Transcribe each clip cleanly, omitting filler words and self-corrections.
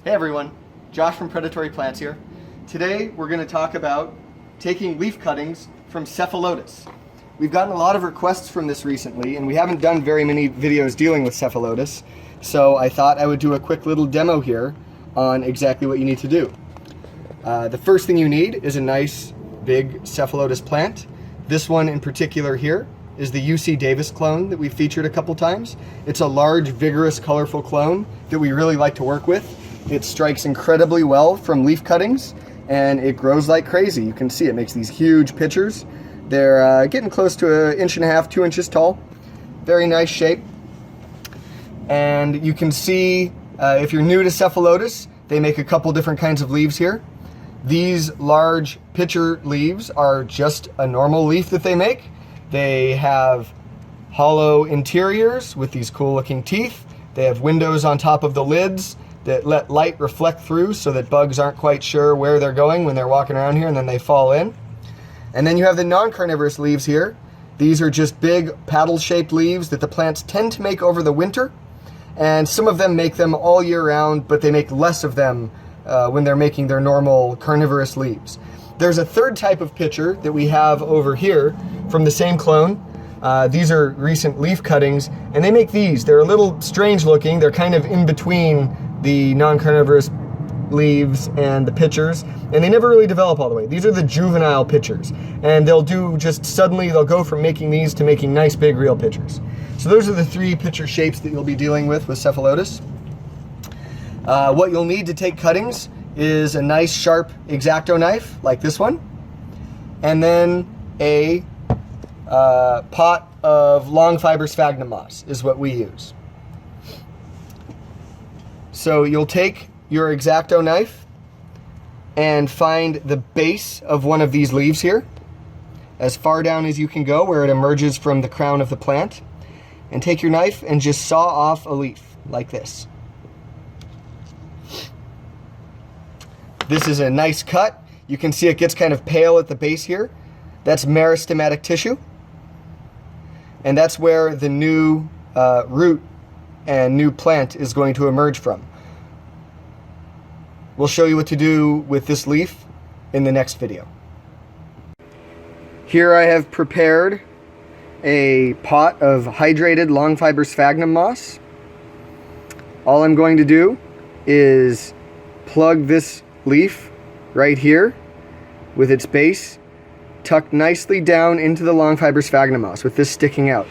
Hey everyone, Josh from Predatory Plants here. Today we're going to talk about taking leaf cuttings from Cephalotus. We've gotten a lot of requests from this recently, and we haven't done very many videos dealing with Cephalotus, so I thought I would do a quick little demo here on exactly what you need to do. The first thing you need is a nice big Cephalotus plant. This one in particular here is the UC Davis clone that we've featured a couple times. It's a large, vigorous, colorful clone that we really like to work with. It strikes incredibly well from leaf cuttings, and it grows like crazy. You can see it makes these huge pitchers. They're getting close to 1.5 inches, 2 inches tall. Very nice shape. And you can see, if you're new to Cephalotus, they make a couple different kinds of leaves here. These large pitcher leaves are just a normal leaf that they make. They have hollow interiors with these cool looking teeth. They have windows on top of the lids that let light reflect through so that bugs aren't quite sure where they're going when they're walking around here, and then they fall in. And then you have the non-carnivorous leaves here. These are just big paddle-shaped leaves that the plants tend to make over the winter, and some of them make them all year round, but they make less of them when they're making their normal carnivorous leaves. There's a third type of pitcher that we have over here from the same clone. These are recent leaf cuttings, and they make these. They're a little strange looking. They're kind of in between the non-carnivorous leaves and the pitchers, and they never really develop all the way. These are the juvenile pitchers, and they'll go from making these to making nice big real pitchers. So those are the three pitcher shapes that you'll be dealing with Cephalotus. What you'll need to take cuttings is a nice sharp X-Acto knife like this one, and then a pot of long fiber sphagnum moss is what we use. So you'll take your X-Acto knife and find the base of one of these leaves here, as far down as you can go where it emerges from the crown of the plant, and take your knife and just saw off a leaf like this. This is a nice cut. You can see it gets kind of pale at the base here. That's meristematic tissue, and that's where the new root and new plant is going to emerge from. We'll show you what to do with this leaf in the next video. Here I have prepared a pot of hydrated long fiber sphagnum moss. All I'm going to do is plug this leaf right here with its base tucked nicely down into the long fiber sphagnum moss with this sticking out.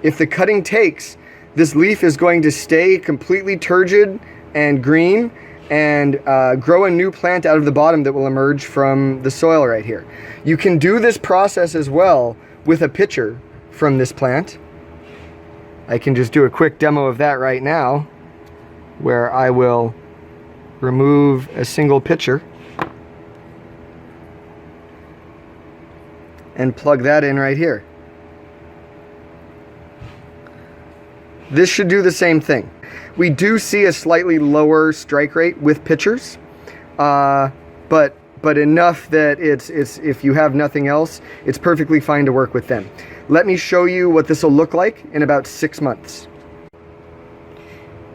If the cutting takes, this leaf is going to stay completely turgid and green and grow a new plant out of the bottom that will emerge from the soil right here. You can do this process as well with a pitcher from this plant. I can just do a quick demo of that right now, where I will remove a single pitcher and plug that in right here. This should do the same thing. We do see a slightly lower strike rate with pitchers, but enough that it's if you have nothing else, it's perfectly fine to work with them. Let me show you what this will look like in about 6 months.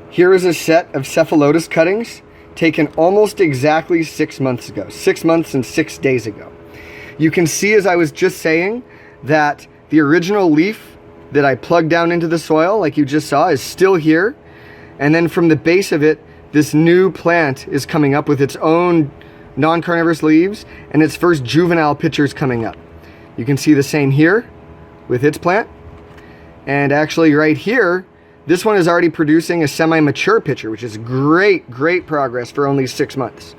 Here is a set of Cephalotus cuttings taken almost exactly 6 months ago, 6 months and 6 days ago. You can see, as I was just saying, that the original leaf that I plugged down into the soil, like you just saw, is still here. And then from the base of it, this new plant is coming up with its own non-carnivorous leaves and its first juvenile pitchers coming up. You can see the same here with its plant. And actually right here, this one is already producing a semi-mature pitcher, which is great progress for only 6 months.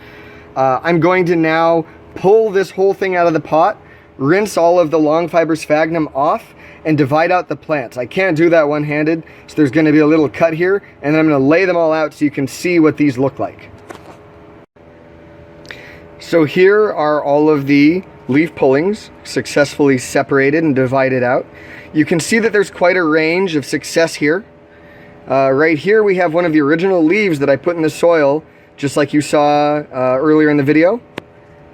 I'm going to now pull this whole thing out of the pot, rinse all of the long fiber sphagnum off, and divide out the plants. I can't do that one-handed, so there's going to be a little cut here, and then I'm going to lay them all out so you can see what these look like. So here are all of the leaf pullings successfully separated and divided out. You can see that there's quite a range of success here. Right here we have one of the original leaves that I put in the soil, just like you saw earlier in the video.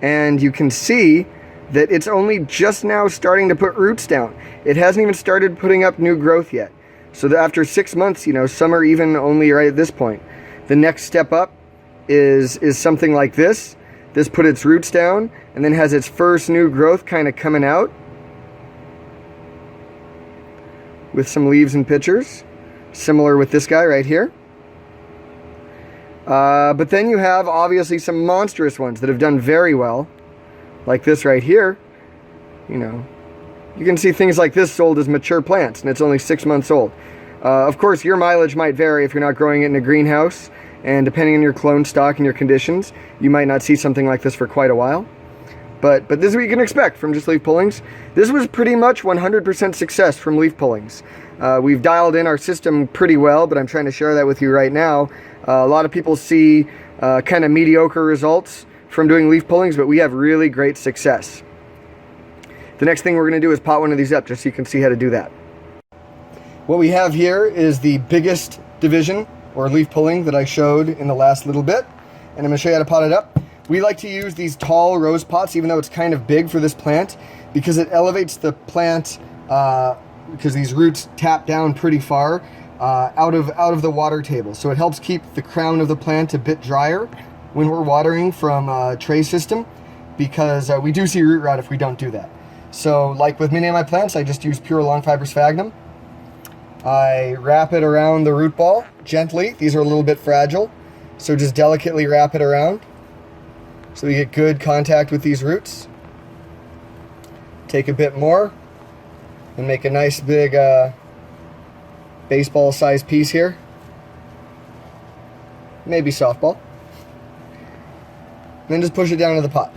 And you can see that it's only just now starting to put roots down. It hasn't even started putting up new growth yet. So that after 6 months, some are even only right at this point. The next step up is something like this. This put its roots down and then has its first new growth kind of coming out with some leaves and pitchers, similar with this guy right here. But then you have obviously some monstrous ones that have done very well, like this right here. You know, you can see things like this sold as mature plants, and it's only 6 months old. Of course, your mileage might vary if you're not growing it in a greenhouse, and depending on your clone stock and your conditions, you might not see something like this for quite a while. But this is what you can expect from just leaf pullings. This was pretty much 100% success from leaf pullings. We've dialed in our system pretty well, but I'm trying to share that with you right now. A lot of people see kind of mediocre results from doing leaf pullings, but we have really great success. The next thing we're going to do is pot one of these up just so you can see how to do that. What we have here is the biggest division or leaf pulling that I showed in the last little bit, and I'm going to show you how to pot it up. We like to use these tall rose pots, even though it's kind of big for this plant, because it elevates the plant, because these roots tap down pretty far out of the water table. So it helps keep the crown of the plant a bit drier when we're watering from a tray system, because we do see root rot if we don't do that. So like with many of my plants, I just use pure long fiber sphagnum. I wrap it around the root ball gently. These are a little bit fragile, so just delicately wrap it around so we get good contact with these roots. Take a bit more and make a nice big baseball sized piece here. Maybe softball. And then just push it down to the pot.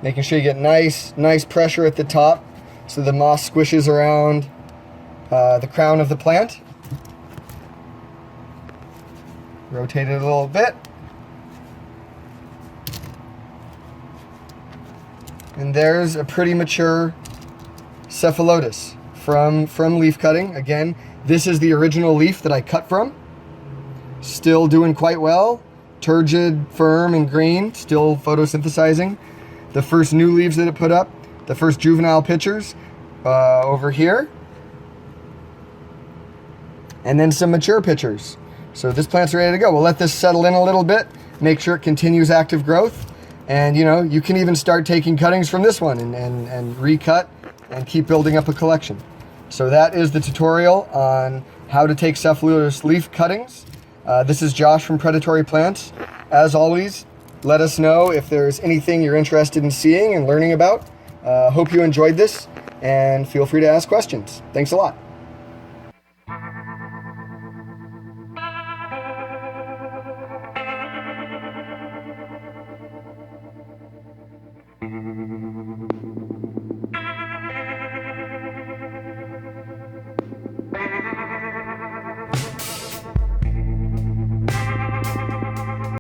Making sure you get nice pressure at the top so the moss squishes around the crown of the plant. Rotate it a little bit. And there's a pretty mature Cephalotus from leaf cutting. Again, this is the original leaf that I cut from. Still doing quite well. Turgid, firm, and green. Still photosynthesizing. The first new leaves that it put up. The first juvenile pitchers over here. And then some mature pitchers. So this plant's ready to go. We'll let this settle in a little bit. Make sure it continues active growth. And you know, you can even start taking cuttings from this one and recut and keep building up a collection. So that is the tutorial on how to take Cephalotus leaf cuttings. This is Josh from Predatory Plants. As always, let us know if there's anything you're interested in seeing and learning about. Hope you enjoyed this, and feel free to ask questions. Thanks a lot.